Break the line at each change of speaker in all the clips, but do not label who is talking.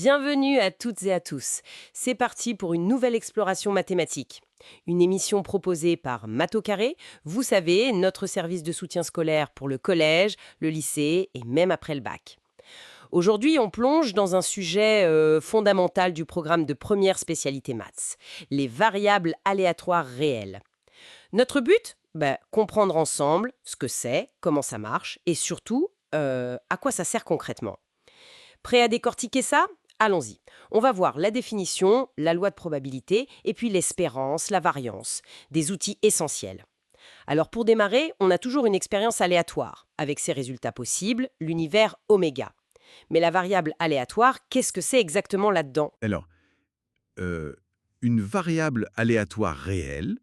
Bienvenue à toutes et à tous. C'est parti pour une nouvelle exploration mathématique. Une émission proposée par Math Carré, vous savez, notre service de soutien scolaire pour le collège, le lycée et même après le bac. Aujourd'hui, on plonge dans un sujet fondamental du programme de première spécialité maths, les variables aléatoires réelles. Notre but comprendre ensemble ce que c'est, comment ça marche et surtout à quoi ça sert concrètement. Prêt à décortiquer ça? Allons-y. On va voir la définition, la loi de probabilité et puis l'espérance, la variance, des outils essentiels. Alors pour démarrer, on a toujours une expérience aléatoire, avec ses résultats possibles, l'univers oméga. Mais la variable aléatoire, qu'est-ce que c'est exactement là-dedans?
Alors, euh, une variable aléatoire réelle,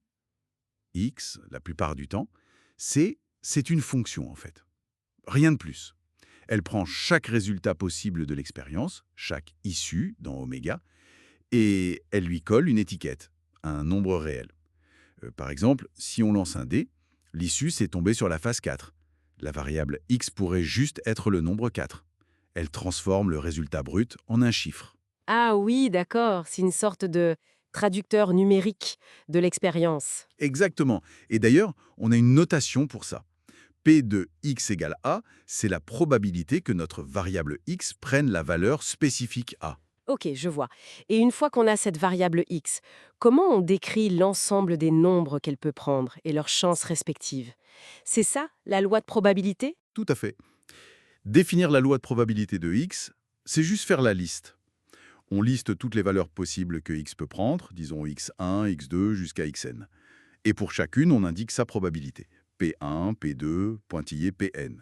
x, la plupart du temps, c'est une fonction en fait. Rien de plus. Elle prend chaque résultat possible de l'expérience, chaque issue dans oméga, et elle lui colle une étiquette, un nombre réel. Par exemple, si on lance un dé, l'issue c'est tombé sur la face 4. La variable x pourrait juste être le nombre 4. Elle transforme le résultat brut en un chiffre.
Ah oui, d'accord, c'est une sorte de traducteur numérique de l'expérience.
Exactement. Et d'ailleurs, on a une notation pour ça. P de x égale a, c'est la probabilité que notre variable x prenne la valeur spécifique a.
Ok, je vois. Et une fois qu'on a cette variable x, comment on décrit l'ensemble des nombres qu'elle peut prendre et leurs chances respectives? C'est ça, la loi de probabilité?
Tout à fait. Définir la loi de probabilité de x, c'est juste faire la liste. On liste toutes les valeurs possibles que x peut prendre, disons x1, x2 jusqu'à xn. Et pour chacune, on indique sa probabilité. P1, P2, pointillé Pn.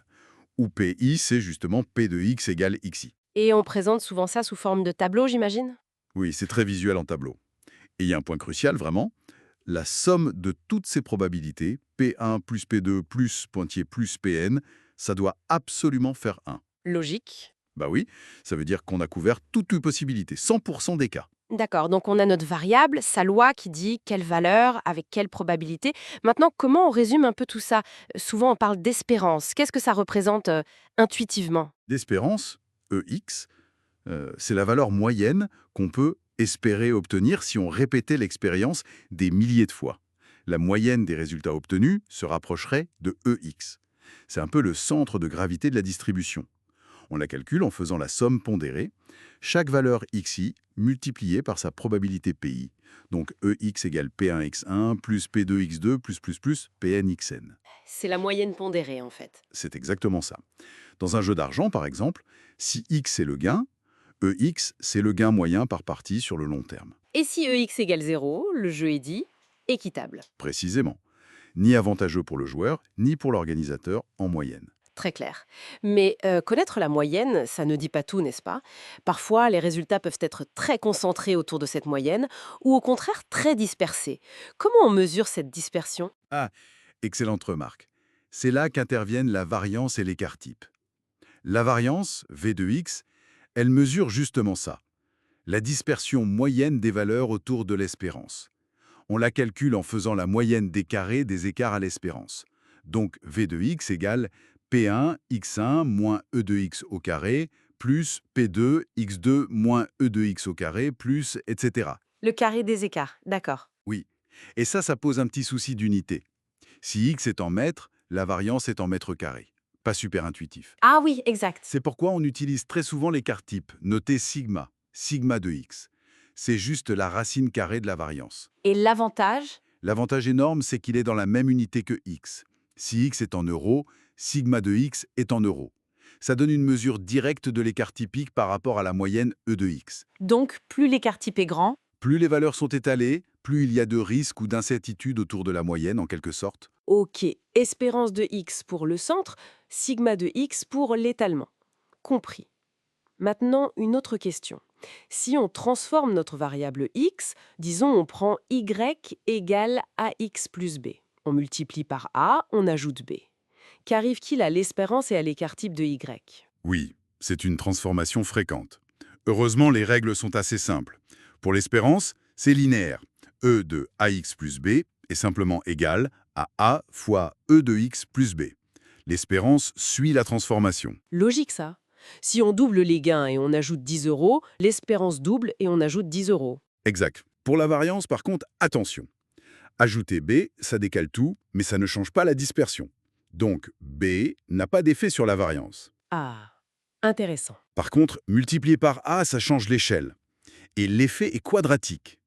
Où Pi, c'est justement P de x égale xi.
Et on présente souvent ça sous forme de tableau, j'imagine?
Oui, c'est très visuel en tableau. Et il y a un point crucial, vraiment. La somme de toutes ces probabilités, P1 plus P2 plus pointillé plus Pn, ça doit absolument faire 1.
Logique.
Bah oui, ça veut dire qu'on a couvert toutes les possibilités, 100% des cas.
D'accord, donc on a notre variable, sa loi qui dit quelle valeur, avec quelle probabilité. Maintenant, comment on résume un peu tout ça? Souvent, on parle d'espérance. Qu'est-ce que ça représente intuitivement?
D'espérance, EX, c'est la valeur moyenne qu'on peut espérer obtenir si on répétait l'expérience des milliers de fois. La moyenne des résultats obtenus se rapprocherait de EX. C'est un peu le centre de gravité de la distribution. On la calcule en faisant la somme pondérée, chaque valeur xi multipliée par sa probabilité pi. Donc EX égale P1x1 plus P2x2 plus PNxn.
C'est la moyenne pondérée, en fait.
C'est exactement ça. Dans un jeu d'argent, par exemple, si x est le gain, EX, c'est le gain moyen par partie sur le long terme.
Et si EX égale 0, le jeu est dit équitable.
Précisément. Ni avantageux pour le joueur, ni pour l'organisateur en moyenne.
Très clair. Mais connaître la moyenne, ça ne dit pas tout, n'est-ce pas? Parfois, les résultats peuvent être très concentrés autour de cette moyenne, ou au contraire très dispersés. Comment on mesure cette dispersion?
Ah, excellente remarque. C'est là qu'interviennent la variance et l'écart type. La variance, V de x, elle mesure justement ça, la dispersion moyenne des valeurs autour de l'espérance. On la calcule en faisant la moyenne des carrés des écarts à l'espérance. Donc V de x égale P1 x1 moins E de x au carré plus P2 x2 moins E de x au carré plus etc.
Le carré des écarts, d'accord.
Oui. Et ça pose un petit souci d'unité. Si x est en mètres, la variance est en mètres carrés. Pas super intuitif.
Ah oui, exact.
C'est pourquoi on utilise très souvent l'écart type, noté sigma, sigma de x. C'est juste la racine carrée de la variance.
Et l'avantage?
L'avantage énorme, c'est qu'il est dans la même unité que x. Si x est en euros, sigma de x est en euros. Ça donne une mesure directe de l'écart typique par rapport à la moyenne E de x.
Donc, plus l'écart type est grand,
Plus les valeurs sont étalées, plus il y a de risques ou d'incertitudes autour de la moyenne, en quelque sorte.
ok, espérance de x pour le centre, sigma de x pour l'étalement. Compris. Maintenant, une autre question. Si on transforme notre variable x, disons on prend y égale ax plus b. On multiplie par a, on ajoute b. Qu'arrive-t-il à l'espérance et à l'écart type de y?
Oui, c'est une transformation fréquente. Heureusement, les règles sont assez simples. Pour l'espérance, c'est linéaire. E de ax plus b est simplement égal à a fois E de x plus b. L'espérance suit la transformation.
Logique ça. Si on double les gains et on ajoute 10 euros, l'espérance double et on ajoute 10 euros.
Exact. Pour la variance, par contre, attention. Ajouter B, ça décale tout, mais ça ne change pas la dispersion. Donc, B n'a pas d'effet sur la variance.
Ah, intéressant.
Par contre, multiplier par A, ça change l'échelle. Et l'effet est quadratique.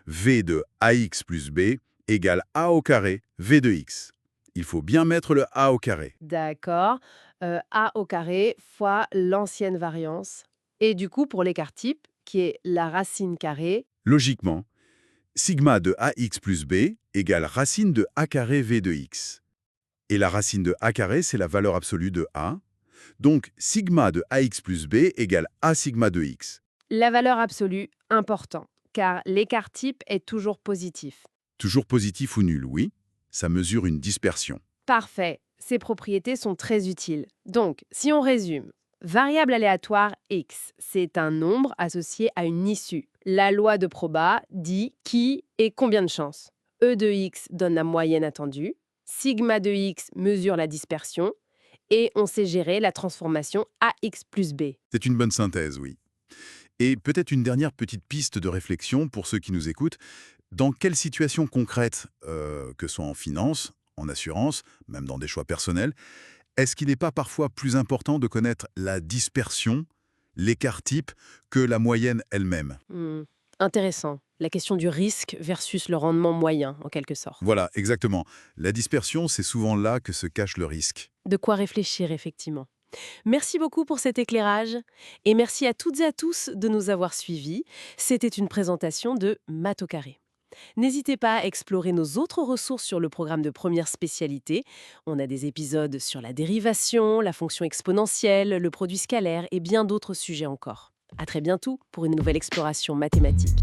V de AX plus B égale A au carré V de X. Il faut bien mettre le A au carré.
D'accord. A au carré fois l'ancienne variance. Et du coup, pour l'écart type, qui est la racine carrée,
Logiquement, sigma de AX plus B égale racine de A carré V de X. Et la racine de A carré, c'est la valeur absolue de A. Donc, sigma de AX plus B égale A sigma de X.
la valeur absolue, important, car l'écart type est toujours positif.
Toujours positif ou nul, oui. Ça mesure une dispersion.
Parfait. Ces propriétés sont très utiles. Donc, si on résume, variable aléatoire x, c'est un nombre associé à une issue. La loi de Proba dit qui et combien de chances. E de x donne la moyenne attendue, sigma de x mesure la dispersion, et on sait gérer la transformation ax plus b.
C'est une bonne synthèse, oui. Et peut-être une dernière petite piste de réflexion pour ceux qui nous écoutent. Dans quelles situations concrètes, que ce soit en finance, en assurance, même dans des choix personnels, est-ce qu'il n'est pas parfois plus important de connaître la dispersion, l'écart type, que la moyenne elle-même?
Intéressant. La question du risque versus le rendement moyen, en quelque sorte.
Voilà, exactement. La dispersion, c'est souvent là que se cache le risque.
De quoi réfléchir, effectivement. Merci beaucoup pour cet éclairage et merci à toutes et à tous de nous avoir suivis. C'était une présentation de Math au carré. N'hésitez pas à explorer nos autres ressources sur le programme de première spécialité. On a des épisodes sur la dérivation, la fonction exponentielle, le produit scalaire et bien d'autres sujets encore. À très bientôt pour une nouvelle exploration mathématique.